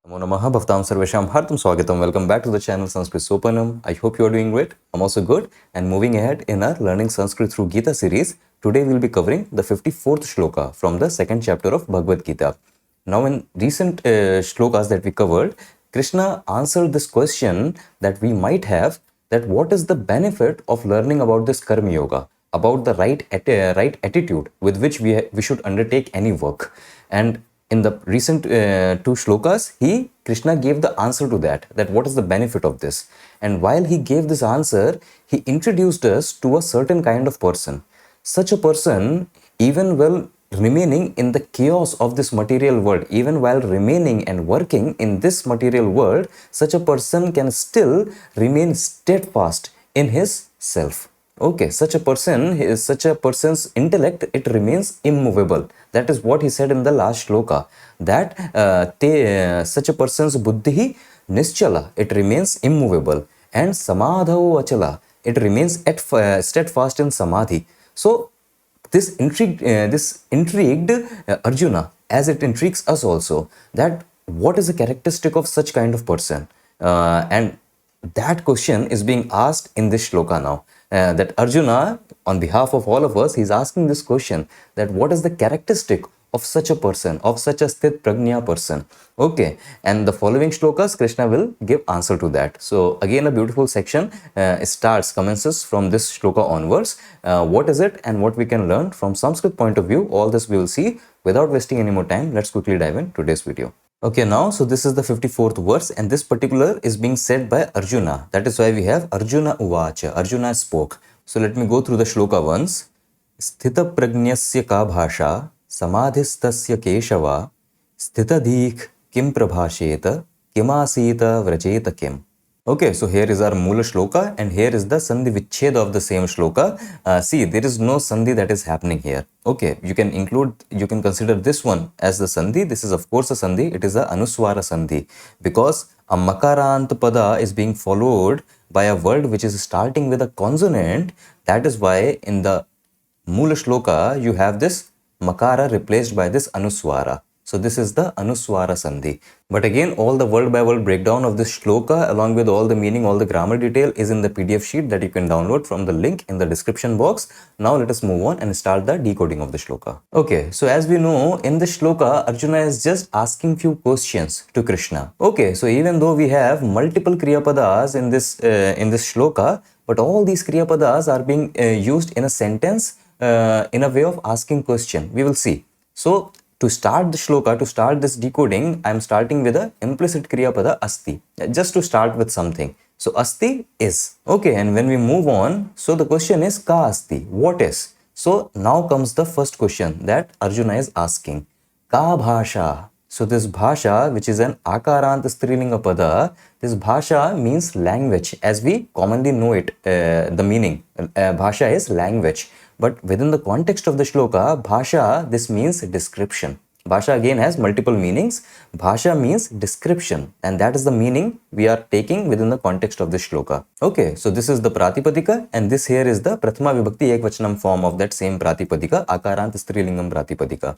Namo Namaha Bhaftam Sarvesham Hartam Swagatam. Welcome back to the channel Sanskrit Sopanam. I hope you are doing great. I'm also good. And moving ahead in our Learning Sanskrit through Gita series, today we'll be covering the 54th shloka from the second chapter of Bhagavad Gita. Now, in recent shlokas that we covered, Krishna answered this question that we might have, that what is the benefit of learning about this Karma Yoga, about the right attitude with which we should undertake any work. And in the recent two shlokas, Krishna gave the answer to that what is the benefit of this. And while he gave this answer, he introduced us to a certain kind of person. Such a person, even while remaining in the chaos of this material world, even while remaining and working in this material world, such a person can still remain steadfast in his self. Okay, such a person's intellect, it remains immovable. That is what he said in the last shloka, that such a person's buddhi nischala, it remains immovable, and samadhau achala, it remains steadfast in samadhi. So this intrigued Arjuna, as it intrigues us also, that what is the characteristic of such kind of person, and that question is being asked in this shloka now. That Arjuna, on behalf of all of us, he's asking this question, that what is the characteristic of such a person, of such a sthit prajna person. Okay, and the following shlokas, Krishna will give answer to that. So again, a beautiful section commences from this shloka onwards. What is it and what we can learn from Sanskrit point of view, all this we will see. Without wasting any more time, let's quickly dive in today's video. Okay, now, so this is the 54th verse, and this particular is being said by Arjuna. That is why we have Arjuna Uvacha, Arjuna spoke. So let me go through the shloka once. Sthita prajnasya ka bhasha, samadhistasya keshava, sthita dikh kim prabhasheta, kimasita vrajeta kim. Okay, so here is our Mula Shloka, and here is the Sandhi Vichcheda of the same Shloka. See, there is no Sandhi that is happening here. Okay, you can consider this one as the Sandhi. This is of course a Sandhi. It is a Anuswara Sandhi, because a Makarant Pada is being followed by a word which is starting with a consonant. That is why in the Mula Shloka, you have this Makara replaced by this Anuswara. So this is the Anuswara Sandhi. But again, all the word by word breakdown of this shloka, along with all the meaning, all the grammar detail, is in the PDF sheet that you can download from the link in the description box. Now let us move on and start the decoding of the shloka. Okay, so as we know, in the shloka, Arjuna is just asking few questions to Krishna. Okay, so even though we have multiple Kriya Padas in this shloka, but all these Kriya Padas are being used in a sentence in a way of asking question. We will see. So to start the shloka, to start this decoding, I am starting with a implicit kriya pada asti, just to start with something. So asti is. Okay, and when we move on, so the question is ka asti, what is? So now comes the first question that Arjuna is asking. Ka bhasha. So this bhasha, which is an akarant strilinga pada, this bhasha means language, as we commonly know it, the meaning. Bhasha is language. But within the context of the shloka, bhasha, this means description. Bhasha again has multiple meanings. Bhasha means description, and that is the meaning we are taking within the context of this shloka. Okay, so this is the Pratipadika, and this here is the Prathama Vibhakti Ekvachanam form of that same Pratipadika, Akarant Strilingam Pratipadika.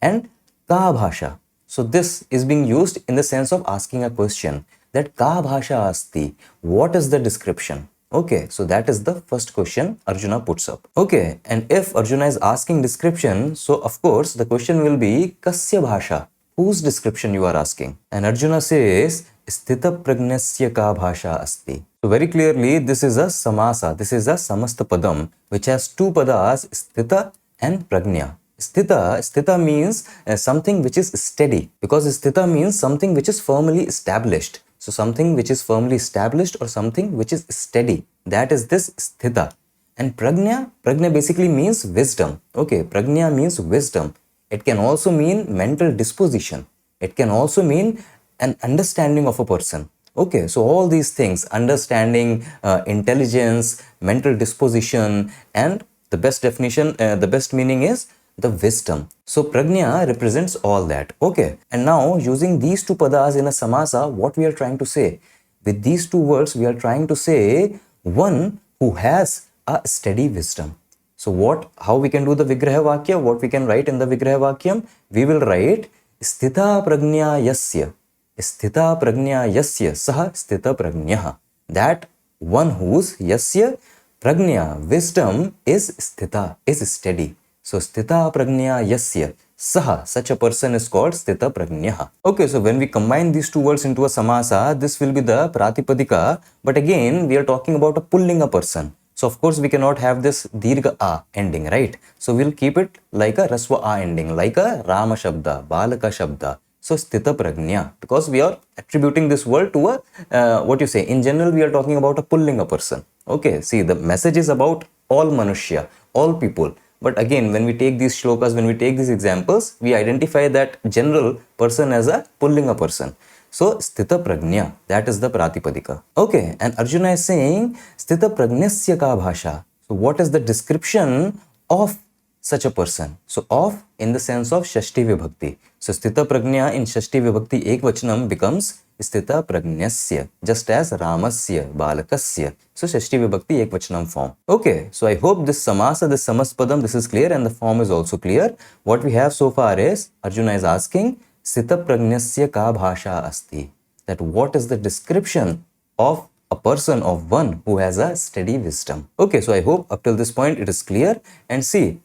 And Ka Bhasha. So this is being used in the sense of asking a question, that Ka Bhasha Asti, what is the description? Okay, so that is the first question Arjuna puts up. Okay, and if Arjuna is asking description, so of course the question will be Kasya Bhasha, whose description you are asking? And Arjuna says Sthita Pragnasya Ka Bhasha Asti. So very clearly this is a samasa, this is a samasta padam, which has two padas, Sthita and Pragnya. Sthita means something which is steady, because Sthita means something which is firmly established. So something which is firmly established or something which is steady, that is this sthita. And prajna basically means wisdom. Okay, prajna means wisdom. It can also mean mental disposition. It can also mean an understanding of a person. Okay, so all these things, understanding, intelligence, mental disposition, and the best definition, the best meaning is the wisdom. So prajna represents all that. Okay, and now using these two padas in a samasa, what we are trying to say? With these two words, we are trying to say one who has a steady wisdom. So how we can do the Vigraha Vakya, what we can write in the Vigraha Vakyam? We will write Sthita Prajna Yasya. Sthita pragnya yasya saha sthita pragnyah. That one whose yasya pragnya, wisdom, is sthita, is steady. So sthita pragnya yasya saha, such a person is called sthita pragnyah. Okay, so when we combine these two words into a samasa, this will be the pratipadika. But again, we are talking about a pullinga person. So of course we cannot have this dirgha a ending, right? So we'll keep it like a rasva a ending, like a Rama Shabda, Balaka Shabda. So sthita pragnya, because we are attributing this word to a, what you say, in general we are talking about a pullinga person. Okay, see, the message is about all manushya, all people. But again, when we take these shlokas, when we take these examples, we identify that general person as a pullinga person. So, sthita pragnya, that is the pratipadika. Okay, and Arjuna is saying, sthita pragnyasya ka bhasha. So, what is the description of such a person? So, of in the sense of Shashti Vibhakti. So, sthita pragnya in Shashti Vibhakti ekvachanam becomes sthita pragnyasya, just as Ramasya, Balakasya. So, Shashti Vibhakti ekvachanam form. Okay, so I hope this samasa, this samaspadam, this is clear and the form is also clear. What we have so far is, Arjuna is asking, Sthita pragnyasya ka bhasha asti. That what is the description of a person, of one who has a steady wisdom. Okay, so I hope up till this point it is clear. And see,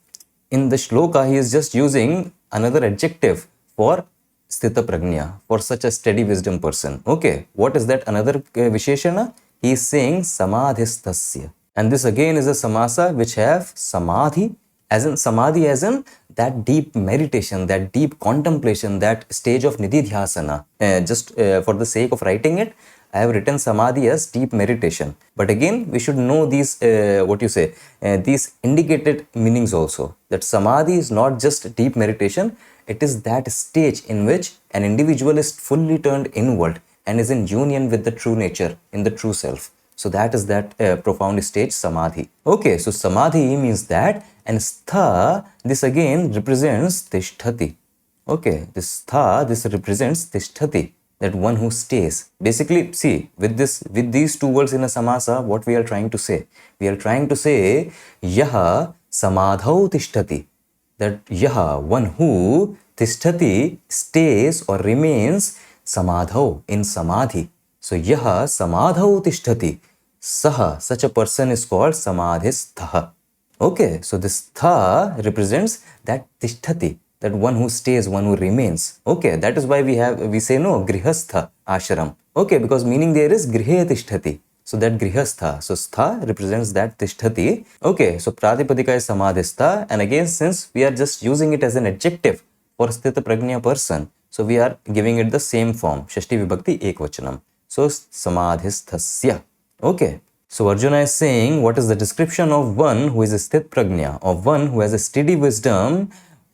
in the shloka he is just using another adjective for sthita pragnya, for such a steady wisdom person. Okay, what is that another visheshana? He is saying samadhistasya. And this again is a samasa which have samadhi, as in samadhi, as in that deep meditation, that deep contemplation, that stage of nididhyasana. Just for the sake of writing it, I have written samadhi as deep meditation. But again, we should know these, these indicated meanings also. That samadhi is not just deep meditation, it is that stage in which an individual is fully turned inward and is in union with the true nature, in the true self. So that is that profound stage, samadhi. Okay, so samadhi means that, and stha, this again represents tishtati. Okay, this stha, this represents tishtati, that one who stays. Basically, see, with these two words in a samasa, what we are trying to say? We are trying to say, yaha samadhau tishtati, that yaha, one who, tishtati, stays or remains, samadhau, in samadhi. So, yaha samadhau tishtati, saha, such a person is called samadhistha. Okay, so this tha represents that tishtati, that one who stays, one who remains. Okay, that is why we say no, grihastha ashram. Okay, because meaning there is grihe tishtati. So that grihastha. So stha represents that tishtati. Okay, so pratipadika is samadhistha. And again, since we are just using it as an adjective for sthita pragnya person, so we are giving it the same form, Shashti Vibhakti ekvachanam. So samadhisthasya. Okay. So Arjuna is saying, what is the description of one who is a sthit pragnya, of one who has a steady wisdom,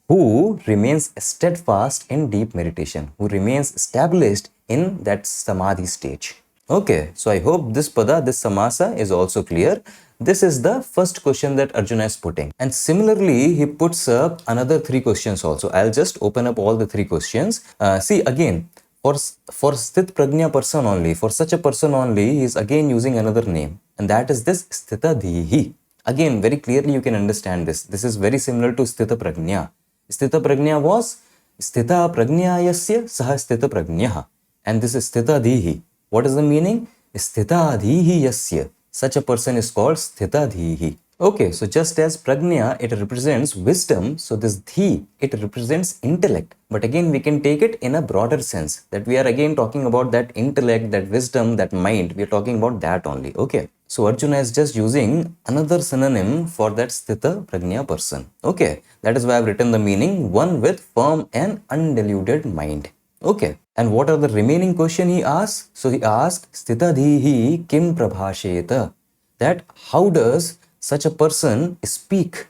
who remains steadfast in deep meditation, who remains established in that samadhi stage. Okay, so I hope this pada, this samasa is also clear. This is the first question that Arjuna is putting. And similarly, he puts up another 3 questions also. I'll just open up all the 3 questions. See, again, for sthit pragnya person only, for such a person only, he is again using another name. And that is this sthitadhihi. Again, very clearly you can understand this. This is very similar to sthita pragnya. Sthita pragnya was sthita pragnyayasya saha sthita pragnyah. And this is sthitadhihi. What is the meaning? Sthitadhihi yasya. Such a person is called sthitadhihi. Okay, so just as pragnya, it represents wisdom, so this dhi, it represents intellect. But again, we can take it in a broader sense, that we are again talking about that intellect, that wisdom, that mind. We are talking about that only. Okay. So Arjuna is just using another synonym for that sthita pragnya person. Okay. That is why I have written the meaning, one with firm and undiluted mind. Okay. And what are the remaining question he asks? So he asks, sthitadhihi kim prabhasheta? That how does such a person speak?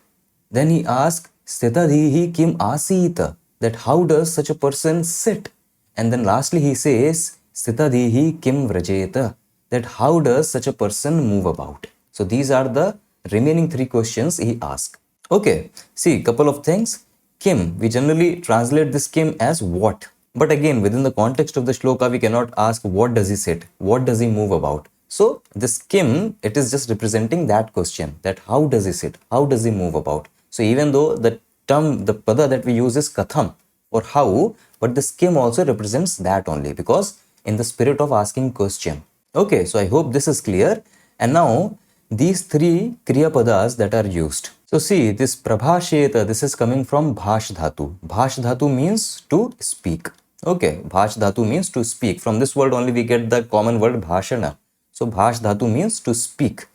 Then he asks, sthitadhihi kim asita? That how does such a person sit? And then lastly he says, sthitadhihi kim vrajeta? That how does such a person move about? So these are the remaining 3 questions he asks. Okay, see, couple of things. Kim, we generally translate this kim as what? But again, within the context of the shloka, we cannot ask what does he sit? What does he move about? So this kim, it is just representing that question, that how does he sit? How does he move about? So even though the term, the pada that we use is katham, or how, but this kim also represents that only, because in the spirit of asking question. Okay, so I hope this is clear. And now these three kriya padas that are used. So see, this prabhasheta, this is coming from bhash dhatu. Bhash dhatu means to speak. Okay, bhash dhatu means to speak. From this word only we get the common word bhashana. So bhash dhatu means to speak.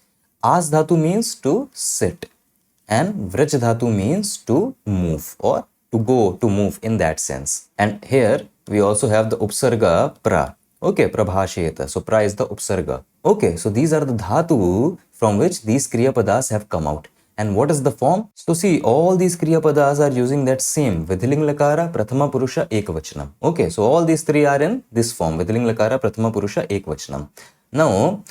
As dhatu means to sit. And vraj dhatu means to move or to go, to move in that sense. And here we also have the upsarga pra. Okay, prabhasheta. So pra is the upsarga. Okay, so these are the dhatu from which these kriya padas have come out. And what is the form? So see, all these kriya padas are using that same Vidhiling Lakara, Prathama Purusha, Ekvachanam. Okay, so all these three are in this form, Vidhiling Lakara, Prathama Purusha, Ekvachanam. Now,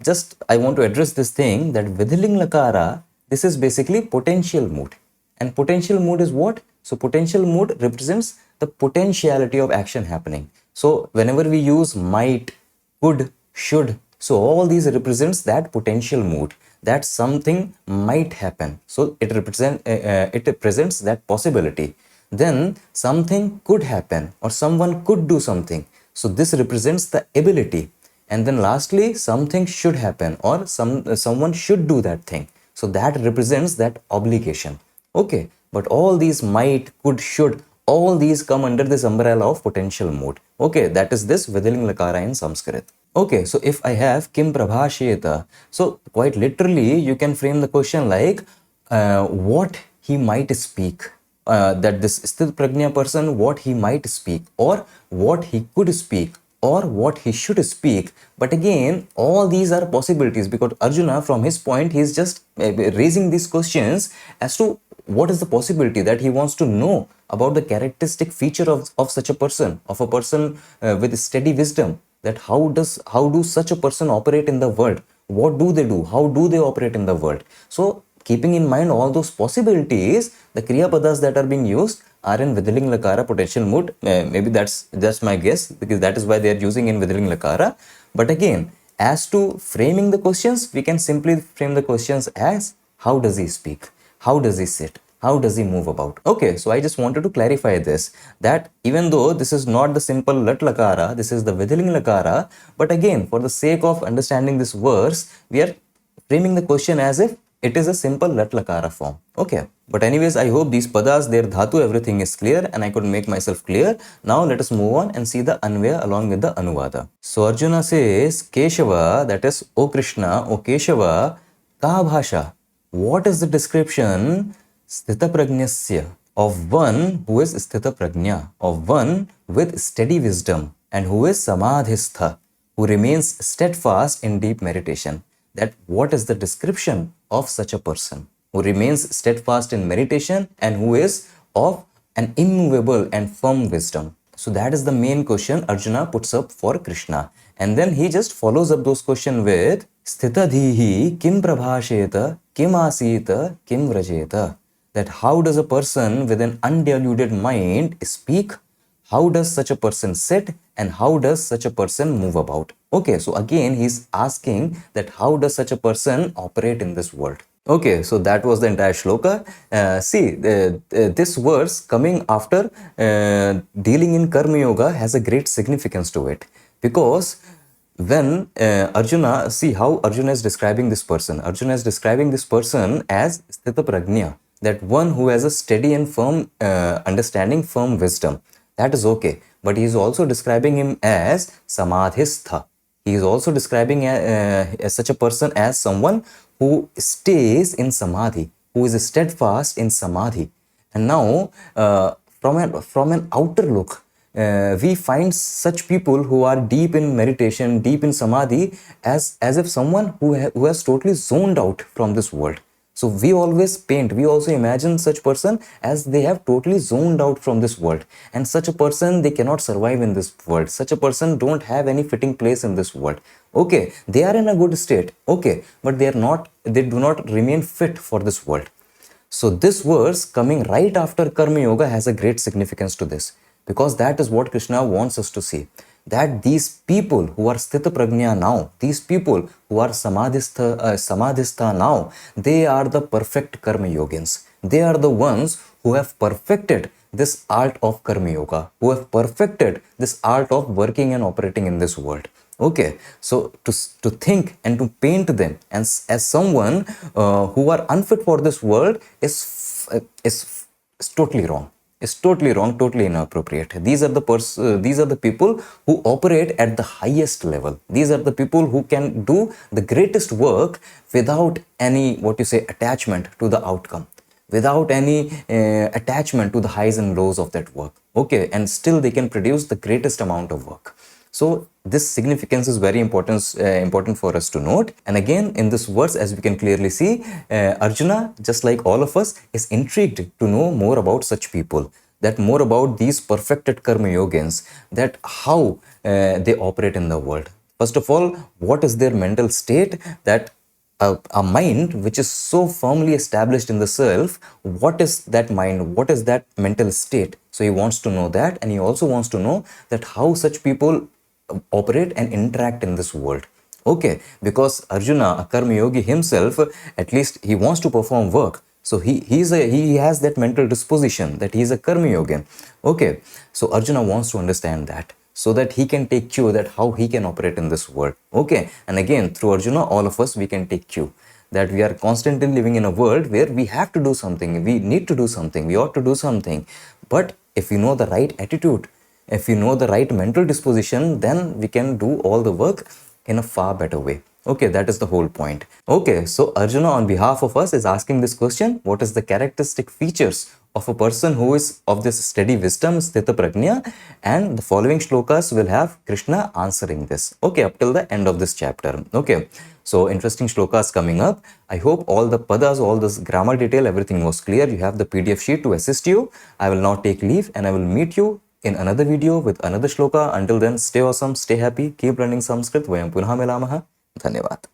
just I want to address this thing that Vidhiling Lakara, this is basically potential mood. And potential mood is what? So potential mood represents the potentiality of action happening. So whenever we use might, could, should, so all these represents that potential mood, that something might happen. So it represents that possibility. Then something could happen or someone could do something. So this represents the ability. And then lastly, something should happen or someone should do that thing. So that represents that obligation. Okay, but all these might, could, should, all these come under this umbrella of potential mood. Okay, that is this Vidhiling Lakara in Sanskrit. Okay, so if I have Kim Prabhasheta, so quite literally you can frame the question like what he might speak. That this Sthit Prajna person, what he might speak, or what he could speak, or what he should speak. But again, all these are possibilities, because Arjuna, from his point, he is just raising these questions as to what is the possibility that he wants to know about the characteristic feature of such a person, of a person with steady wisdom, that how do such a person operate in the world, what do they do, how do they operate in the world. So keeping in mind all those possibilities, the kriya padas that are being used are in Vidhiling Lakara, potential mood. Maybe that's my guess, because that is why they are using in Vidhiling Lakara. But again, as to framing the questions, we can simply frame the questions as how does he speak, how does he sit, how does he move about. Okay, so I just wanted to clarify this, that even though this is not the simple Lat Lakara, this is the Vidhiling Lakara, but again, for the sake of understanding this verse, we are framing the question as if it is a simple Lat Lakara form. Okay, but anyways, I hope these padas, their dhatu, everything is clear and I could make myself clear. Now let us move on and see the Anvaya along with the Anuvada. So Arjuna says, Keshava, that is, O Krishna, O Keshava, Ka Bhasha, what is the description Sthita Prajnasya, of one who is Sthita Prajna, of one with steady wisdom and who is Samadhistha, who remains steadfast in deep meditation. That what is the description of such a person who remains steadfast in meditation and who is of an immovable and firm wisdom. So that is the main question Arjuna puts up for Krishna. And then he just follows up those questions with Sthita dhihi kim prabhasheta kim asita kim vrajeta. That how does a person with an undiluted mind speak? How does such a person sit? And how does such a person move about? Okay, so again he's asking that how does such a person operate in this world? Okay, so that was the entire shloka. This verse coming after dealing in Karma Yoga has a great significance to it, because when Arjuna, see how Arjuna is describing this person. Arjuna is describing this person as Sthita Prajna, that one who has a steady and firm understanding, firm wisdom. That is okay. But he is also describing him as Samadhistha. He is also describing such a person as someone who stays in Samadhi, who is steadfast in Samadhi. And now, from an outer look, we find such people who are deep in meditation, deep in Samadhi, as if someone who has totally zoned out from this world. So we always paint, we also imagine such person as they have totally zoned out from this world. And such a person, they cannot survive in this world. Such a person don't have any fitting place in this world. Okay, they are in a good state. Okay, but they do not remain fit for this world. So this verse coming right after Karma Yoga has a great significance to this, because that is what Krishna wants us to see. That these people who are Sthita Prajna now, these people who are Samadhistha now, they are the perfect Karma Yogins. They are the ones who have perfected this art of Karma Yoga, who have perfected this art of working and operating in this world. Okay, so to think and to paint them as someone who are unfit for this world is totally wrong. Is totally wrong, totally inappropriate. These are the people who operate at the highest level. These are the people who can do the greatest work without any, what you say, attachment to the outcome, without any attachment to the highs and lows of that work. Okay, and still they can produce the greatest amount of work. So this significance is very important for us to note. And again, in this verse, as we can clearly see, Arjuna, just like all of us, is intrigued to know more about such people, that more about these perfected karma yogins, that how they operate in the world. First of all, what is their mental state, that a mind which is so firmly established in the self, what is that mind, what is that mental state? So he wants to know that, and he also wants to know that how such people operate and interact in this world. Okay, because Arjuna, a karma yogi himself, at least he wants to perform work. So he has that mental disposition that he is a karma yogi. Okay, so Arjuna wants to understand that, so that he can take cue that how he can operate in this world. Okay, and again, through Arjuna, all of us, we can take cue that we are constantly living in a world where we have to do something, we need to do something, we ought to do something. But if you know the right attitude, if you know the right mental disposition, then we can do all the work in a far better way. Okay, that is the whole point. Okay, so Arjuna, on behalf of us, is asking this question: what is the characteristic features of a person who is of this steady wisdom, sthita prajna? And the following shlokas will have Krishna answering this. Okay, up till the end of this chapter. Okay, so interesting shlokas coming up. I hope all the padas, all this grammar detail, everything was clear. You have the PDF sheet to assist you. I will now take leave and I will meet you in another video with another shloka. Until then, stay awesome, stay happy, keep learning Sanskrit. Vayam punha milamaha. Dhanyavad.